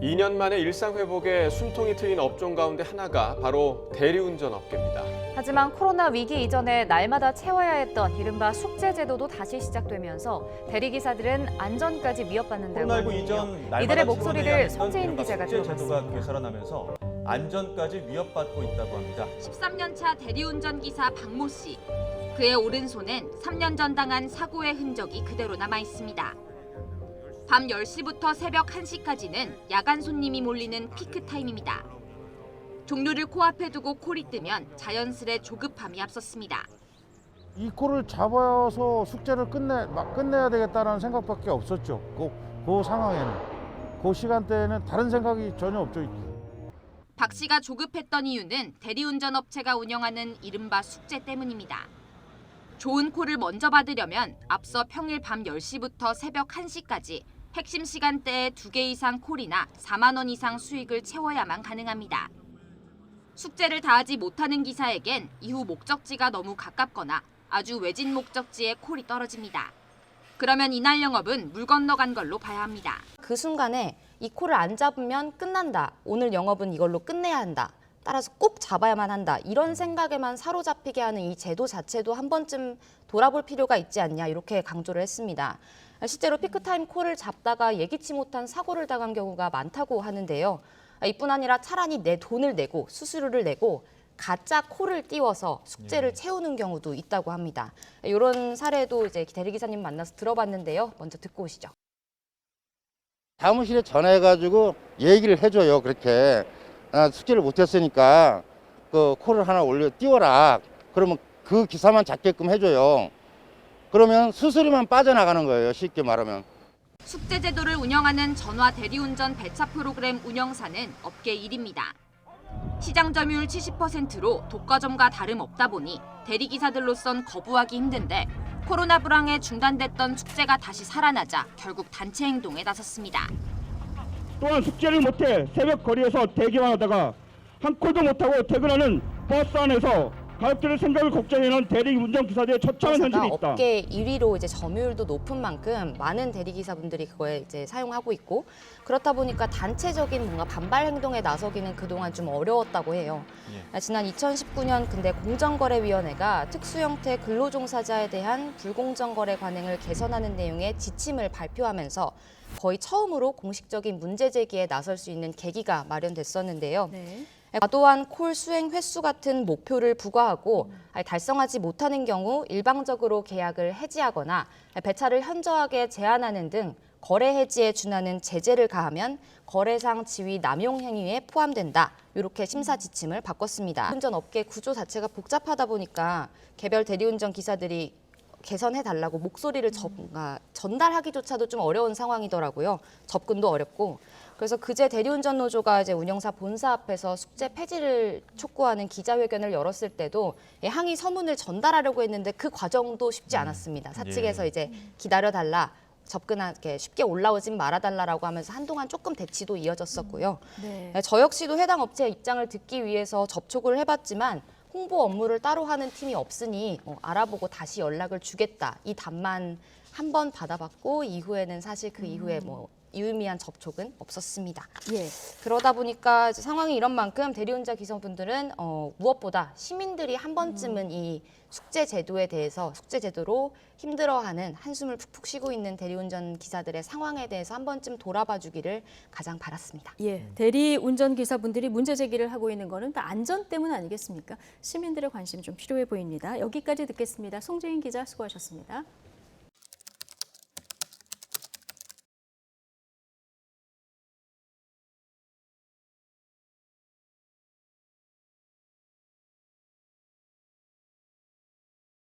2년 만에 일상 회복에 숨통이 트인 업종 가운데 하나가 바로 대리운전 업계입니다. 하지만 코로나 위기 이전에 날마다 채워야 했던 이른바 숙제 제도도 다시 시작되면서 대리기사들은 안전까지 위협받는다고 코로나19 하는데요. 이전 날마다 이들의 목소리를 지원해야 했던 송재인 이른바 기자가 숙제 들어봤습니다. 제도가 되살아나면서 안전까지 위협받고 있다고 합니다. 13년 차 대리운전 기사 박모 씨. 그의 오른손엔 3년 전 당한 사고의 흔적이 그대로 남아 있습니다. 밤 10시부터 새벽 1시까지는 야간 손님이 몰리는 피크 타임입니다. 종료를 코앞에 두고 콜이 뜨면 자연스레 조급함이 앞섰습니다. 이 콜을 잡아서 숙제를 끝내야 되겠다는 생각밖에 없었죠. 그 상황에는. 그 시간대에는 다른 생각이 전혀 없죠. 박 씨가 조급했던 이유는 대리운전 업체가 운영하는 이른바 숙제 때문입니다. 좋은 콜을 먼저 받으려면 앞서 평일 밤 10시부터 새벽 1시까지 핵심 시간대에 2개 이상 콜이나 4만 원 이상 수익을 채워야만 가능합니다. 숙제를 다하지 못하는 기사에겐 이후 목적지가 너무 가깝거나 아주 외진 목적지에 콜이 떨어집니다. 그러면 이날 영업은 물 건너간 걸로 봐야 합니다. 그 순간에 이 콜을 안 잡으면 끝난다. 오늘 영업은 이걸로 끝내야 한다. 따라서 꼭 잡아야만 한다. 이런 생각에만 사로잡히게 하는 이 제도 자체도 한 번쯤 돌아볼 필요가 있지 않냐 이렇게 강조를 했습니다. 실제로 피크타임 콜을 잡다가 예기치 못한 사고를 당한 경우가 많다고 하는데요. 이뿐 아니라 차라리 내 돈을 내고 수수료를 내고 가짜 콜을 띄워서 숙제를 채우는 경우도 있다고 합니다. 이런 사례도 이제 대리기사님 만나서 들어봤는데요. 먼저 듣고 오시죠. 사무실에 전화해가지고 얘기를 해줘요. 그렇게 숙제를 못했으니까 그 콜을 하나 띄워라. 그러면 그 기사만 잡게끔 해줘요. 그러면 수수료만 빠져나가는 거예요. 쉽게 말하면. 숙제 제도를 운영하는 전화 대리운전 배차 프로그램 운영사는 업계 1위입니다. 시장 점유율 70%로 독과점과 다름없다 보니 대리기사들로선 거부하기 힘든데 코로나 불황에 중단됐던 숙제가 다시 살아나자 결국 단체 행동에 나섰습니다. 또한 숙제를 못해 새벽 거리에서 대기만 하다가 한 콜도 못하고 퇴근하는 버스 안에서 가족들의 생각을 걱정해하는 대리운전 기사들의 처참한 현실이 있다. 업계 1위로 이제 점유율도 높은 만큼 많은 대리기사분들이 그거에 이제 사용하고 있고 그렇다 보니까 단체적인 뭔가 반발 행동에 나서기는 그동안 좀 어려웠다고 해요. 지난 2019년 근데 공정거래위원회가 특수형태 근로종사자에 대한 불공정거래 관행을 개선하는 내용의 지침을 발표하면서 거의 처음으로 공식적인 문제 제기에 나설 수 있는 계기가 마련됐었는데요. 네. 과도한 콜 수행 횟수 같은 목표를 부과하고 달성하지 못하는 경우 일방적으로 계약을 해지하거나 배차를 현저하게 제한하는 등 거래 해지에 준하는 제재를 가하면 거래상 지위 남용 행위에 포함된다. 이렇게 심사 지침을 바꿨습니다. 운전 업계 구조 자체가 복잡하다 보니까 개별 대리운전 기사들이 개선해달라고 목소리를 전달하기조차도 좀 어려운 상황이더라고요. 접근도 어렵고. 그래서 그제 대리운전 노조가 이제 운영사 본사 앞에서 숙제 폐지를 촉구하는 기자회견을 열었을 때도 항의 서문을 전달하려고 했는데 그 과정도 쉽지 않았습니다. 사측에서 이제 기다려달라. 접근하게 쉽게 올라오진 말아달라고 하면서 한동안 조금 대치도 이어졌었고요. 네. 저 역시도 해당 업체의 입장을 듣기 위해서 접촉을 해봤지만 홍보 업무를 따로 하는 팀이 없으니 알아보고 다시 연락을 주겠다. 이 답만 한 번 받아봤고 이후에는 사실 그 이후에 유의미한 접촉은 없었습니다. 예. 그러다 보니까 이제 상황이 이런 만큼 대리운전 기사분들은 무엇보다 시민들이 한 번쯤은 이 숙제 제도에 대해서 숙제 제도로 힘들어하는 한숨을 푹푹 쉬고 있는 대리운전 기사들의 상황에 대해서 한 번쯤 돌아봐 주기를 가장 바랐습니다. 예. 대리 운전기사분들이 문제 제기를 하고 있는 거는 다 안전 때문 아니겠습니까? 시민들의 관심 좀 필요해 보입니다. 여기까지 듣겠습니다. 송재인 기자 수고하셨습니다.